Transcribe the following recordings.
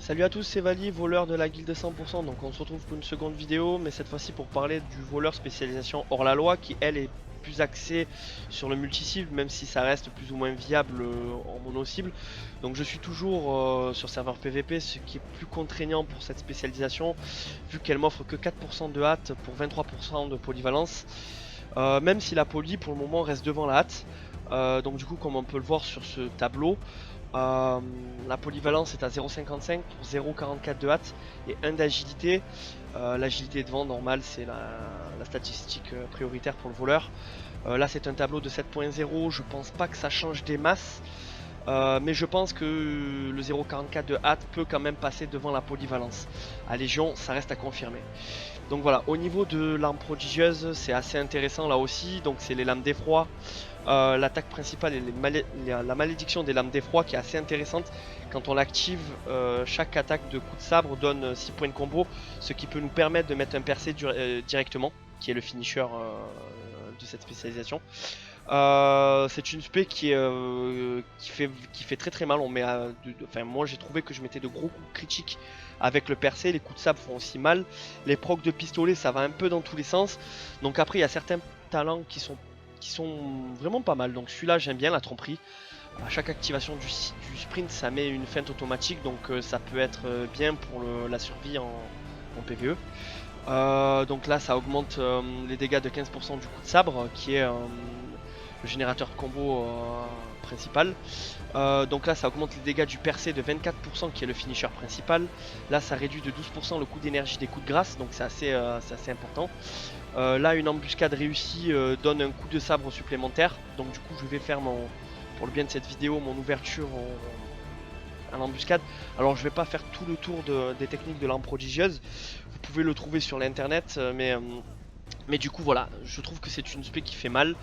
Salut à tous, c'est Vali, voleur de la guilde 100%. Donc on se retrouve pour une seconde vidéo, mais cette fois-ci pour parler du voleur spécialisation hors la loi qui elle est plus axée sur le multi-cible, même si ça reste plus ou moins viable en mono-cible. Donc je suis toujours sur serveur PVP, ce qui est plus contraignant pour cette spécialisation, vu qu'elle m'offre que 4% de hâte pour 23% de polyvalence. Même si la poly pour le moment reste devant la hâte. Donc du coup, comme on peut le voir sur ce tableau, la polyvalence est à 0,55 pour 0,44 de hâte et 1 d'agilité. L'agilité devant, normal, c'est la statistique prioritaire pour le voleur. Là, c'est un tableau de 7.0. Je pense pas que ça change des masses. Mais je pense que le 0,44 de hâte peut quand même passer devant la polyvalence. À Légion, ça reste à confirmer. Donc voilà, au niveau de l'arme prodigieuse, c'est assez intéressant là aussi. Donc c'est les lames d'effroi. L'attaque principale et la malédiction des lames d'effroi qui est assez intéressante. Quand on l'active, chaque attaque de coup de sabre donne 6 points de combo, ce qui peut nous permettre de mettre un percé directement, qui est le finisher de cette spécialisation. C'est une spé qui fait très très mal. Enfin, moi j'ai trouvé que je mettais de gros coups critiques avec le percé. Les coups de sabre font aussi mal. Les procs de pistolet, ça va un peu dans tous les sens. Donc après, il y a certains talents qui sont vraiment pas mal. Donc celui-là, j'aime bien la tromperie. À chaque activation du sprint, ça met une feinte automatique. Donc ça peut être bien pour la survie en PvE. Donc là, ça augmente les dégâts de 15% du coup de sabre, qui est le générateur de combo principal. Donc là, ça augmente les dégâts du percé de 24%, qui est le finisher principal. Là, ça réduit de 12% le coût d'énergie des coups de grâce, donc c'est assez important. Là, une embuscade réussie donne un coup de sabre supplémentaire. Donc du coup, je vais faire pour le bien de cette vidéo, mon ouverture en embuscade. Alors je vais pas faire tout le tour des techniques de l'arme prodigieuse. Vous pouvez le trouver sur l'internet, mais du coup voilà, je trouve que c'est une spé qui fait mal,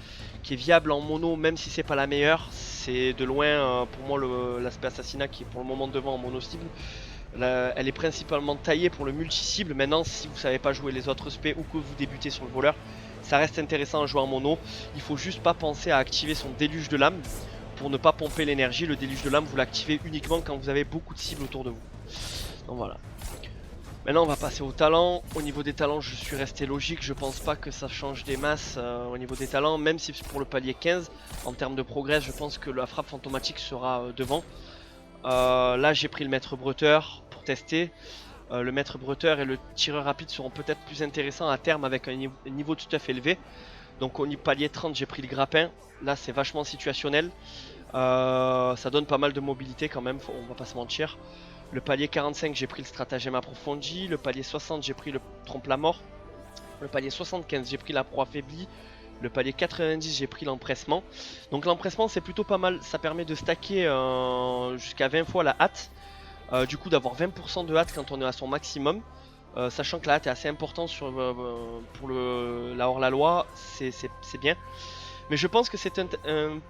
qui est viable en mono même si c'est pas la meilleure. C'est de loin pour moi l'aspect assassinat qui est pour le moment devant en mono cible. Elle est principalement taillée pour le multi-cible. Maintenant, si vous savez pas jouer les autres spé ou que vous débutez sur le voleur, ça reste intéressant à jouer en mono. Il faut juste pas penser à activer son déluge de lame pour ne pas pomper l'énergie. Le déluge de lame, vous l'activez uniquement quand vous avez beaucoup de cibles autour de vous. Donc voilà. Maintenant, on va passer aux talents. Au niveau des talents, je suis resté logique. Je pense pas que ça change des masses au niveau des talents, même si pour le palier 15, en termes de progrès, je pense que la frappe fantomatique sera devant. Là, j'ai pris le maître bretteur pour tester. Le maître bretteur et le tireur rapide seront peut-être plus intéressants à terme avec un niveau de stuff élevé. Donc au palier 30, j'ai pris le grappin. Là, c'est vachement situationnel. Ça donne pas mal de mobilité quand même, on va pas se mentir. Le palier 45, j'ai pris le stratagème approfondi. Le palier 60, j'ai pris le trompe-la-mort. Le palier 75, j'ai pris la proie affaiblie. Le palier 90, j'ai pris l'empressement. Donc l'empressement, c'est plutôt pas mal. Ça permet de stacker jusqu'à 20 fois la hâte. Du coup, d'avoir 20% de hâte quand on est à son maximum. Sachant que la hâte est assez importante pour la hors-la-loi, c'est bien. Mais je pense que c'est un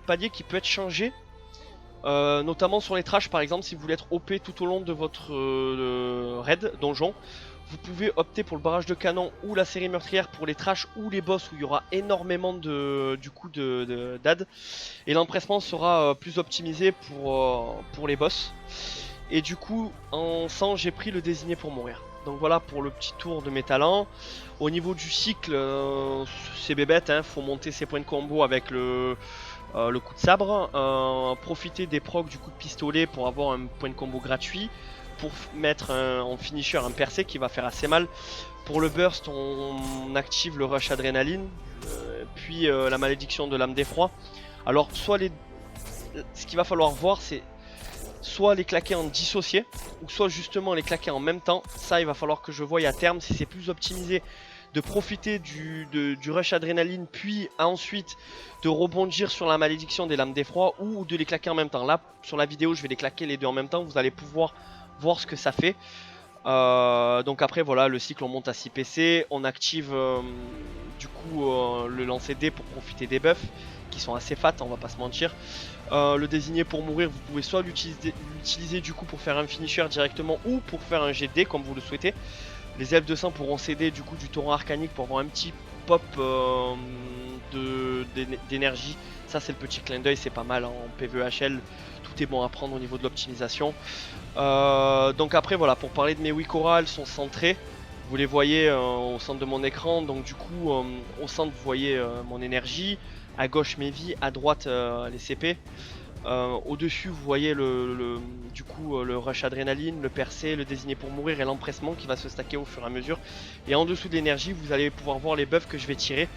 palier qui peut être changé. Notamment sur les trashs par exemple, si vous voulez être OP tout au long de votre raid donjon, vous pouvez opter pour le barrage de canon ou la série meurtrière pour les trashs ou les boss où il y aura énormément d'AD. Et l'empressement sera plus optimisé pour les boss. Et du coup, en 100, j'ai pris le désigné pour mourir. Donc voilà pour le petit tour de mes talents. Au niveau du cycle, c'est bébête, hein, faut monter ses points de combo avec le coup de sabre, profiter des procs du coup de pistolet pour avoir un point de combo gratuit, pour mettre en finisher un percé qui va faire assez mal. Pour le burst, on active le rush adrénaline, puis la malédiction de l'âme d'effroi. Alors ce qu'il va falloir voir, c'est soit les claquer en dissocié, ou soit justement les claquer en même temps. Ça, il va falloir que je voie à terme si c'est plus optimisé de profiter du rush adrénaline, puis ensuite de rebondir sur la malédiction des lames d'effroi, ou de les claquer en même temps. Là, sur la vidéo, je vais les claquer les deux en même temps, vous allez pouvoir voir ce que ça fait. Donc après, voilà, le cycle, on monte à 6 PC, on active du coup le lancer dé pour profiter des buffs, qui sont assez fat, on va pas se mentir. Le désigner pour mourir, vous pouvez soit l'utiliser du coup pour faire un finisher directement, ou pour faire un jet de dé comme vous le souhaitez. Les elfes de sang pourront céder du coup du torrent arcanique pour avoir un petit pop d'énergie Ça c'est le petit clin d'œil, c'est pas mal en PvHL, tout est bon à prendre au niveau de l'optimisation. Donc après voilà, pour parler de mes Wikora, elles sont centrées. Vous les voyez au centre de mon écran, donc du coup au centre vous voyez mon énergie, à gauche mes vies, à droite les CP. Au-dessus vous voyez du coup, le rush adrénaline, le percé, le désigné pour mourir et l'empressement qui va se stacker au fur et à mesure. Et en dessous de l'énergie vous allez pouvoir voir les buffs que je vais tirer.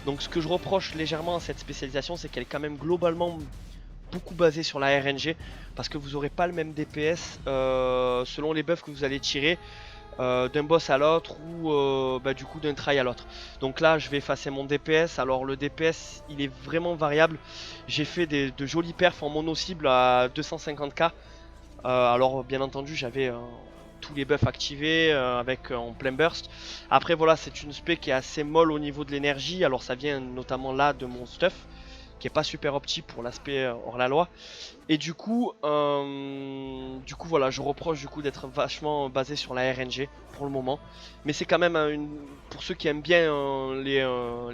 Donc ce que je reproche légèrement à cette spécialisation, c'est qu'elle est quand même globalement beaucoup basée sur la RNG, parce que vous n'aurez pas le même DPS selon les buffs que vous allez tirer d'un boss à l'autre ou du coup d'un try à l'autre. Donc là je vais effacer mon DPS. Alors le DPS il est vraiment variable. J'ai fait de jolis perfs en mono cible à 250k. Alors bien entendu j'avais tous les buffs activés avec en plein burst. Après voilà, c'est une spé qui est assez molle au niveau de l'énergie. Alors ça vient notamment là de mon stuff qui est pas super opti pour l'aspect hors la loi. Et du coup voilà, je reproche du coup d'être vachement basé sur la RNG pour le moment. Mais c'est quand même pour ceux qui aiment bien les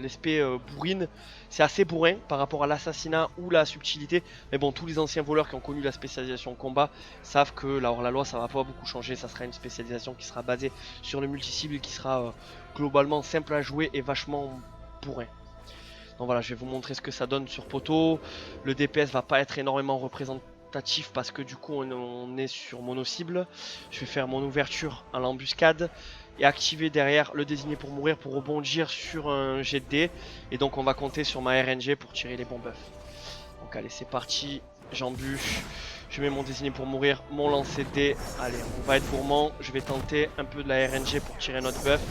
spé bourrines, c'est assez bourrin par rapport à l'assassinat ou la subtilité. Mais bon, tous les anciens voleurs qui ont connu la spécialisation combat savent que là hors la loi ça va pas beaucoup changer. Ça sera une spécialisation qui sera basée sur le multi-cible, qui sera globalement simple à jouer et vachement bourrin. Donc voilà, je vais vous montrer ce que ça donne sur poteau. Le DPS va pas être énormément représentatif parce que du coup on est sur mono cible. Je vais faire mon ouverture à l'embuscade et activer derrière le désigné pour mourir pour rebondir sur un jet de dés. Et donc on va compter sur ma RNG pour tirer les bons buffs. Donc allez, c'est parti, j'embûche. Je mets mon désigné pour mourir, mon lancer de dés. Allez, on va être gourmand. Je vais tenter un peu de la RNG pour tirer notre buff.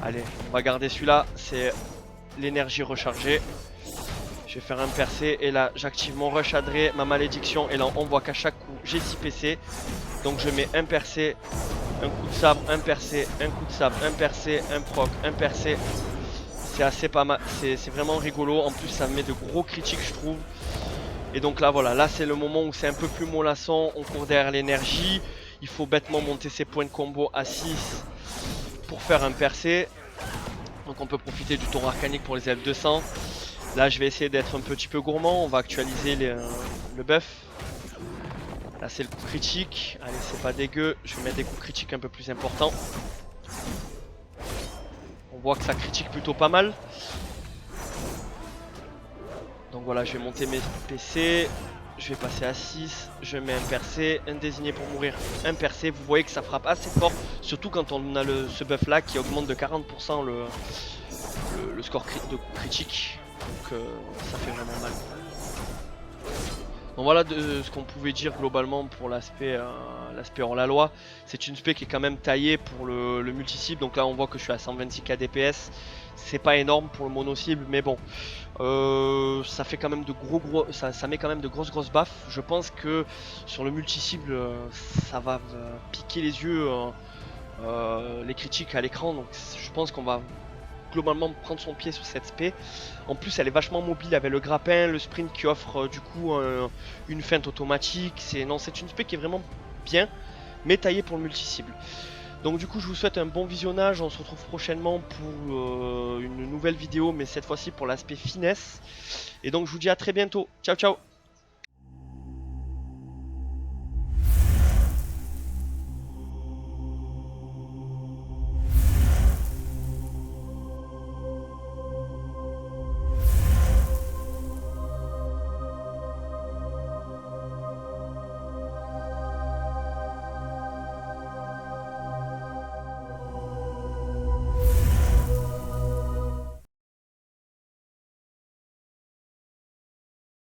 Allez, on va garder celui-là, c'est l'énergie rechargée. Je vais faire un percé et là j'active mon rush adré, ma malédiction, et là on voit qu'à chaque coup j'ai 6 PC. Donc je mets un percé, un coup de sabre, un percé, un coup de sabre, un percé, un proc, un percé. C'est assez pas mal, c'est vraiment rigolo. En plus ça me met de gros critiques je trouve. Et donc là voilà, là c'est le moment où c'est un peu plus mollasson. On court derrière l'énergie. Il faut bêtement monter ses points de combo à 6 pour faire un percé. Donc on peut profiter du tour arcanique pour les F200. Là je vais essayer d'être un petit peu gourmand. On va actualiser le buff. Là c'est le coup critique. Allez, c'est pas dégueu. Je vais mettre des coups critiques un peu plus importants. On voit que ça critique plutôt pas mal. Donc voilà, je vais monter mes PC. Je vais passer à 6. Je mets un percé, un désigné pour mourir, un percé. Vous voyez que ça frappe assez fort. Surtout quand on a ce buff là qui augmente de 40% le score de coup critique. Donc ça fait vraiment mal. Donc voilà de ce qu'on pouvait dire globalement pour l'aspect hors la loi. C'est une spé qui est quand même taillée pour le multi-cible. Donc là on voit que je suis à 126k DPS. C'est pas énorme pour le mono cible, mais bon. Ça fait quand même ça met quand même de grosses baffes. Je pense que sur le multi-cible ça va piquer les yeux les critiques à l'écran. Donc je pense qu'on va globalement prendre son pied sur cette spé. En plus elle est vachement mobile avec le grappin, le sprint qui offre du coup une feinte automatique. C'est une spé qui est vraiment bien, mais taillée pour le multi-cible. Donc du coup je vous souhaite un bon visionnage, on se retrouve prochainement pour une nouvelle vidéo, mais cette fois-ci pour l'aspect finesse. Et donc je vous dis à très bientôt, ciao ciao.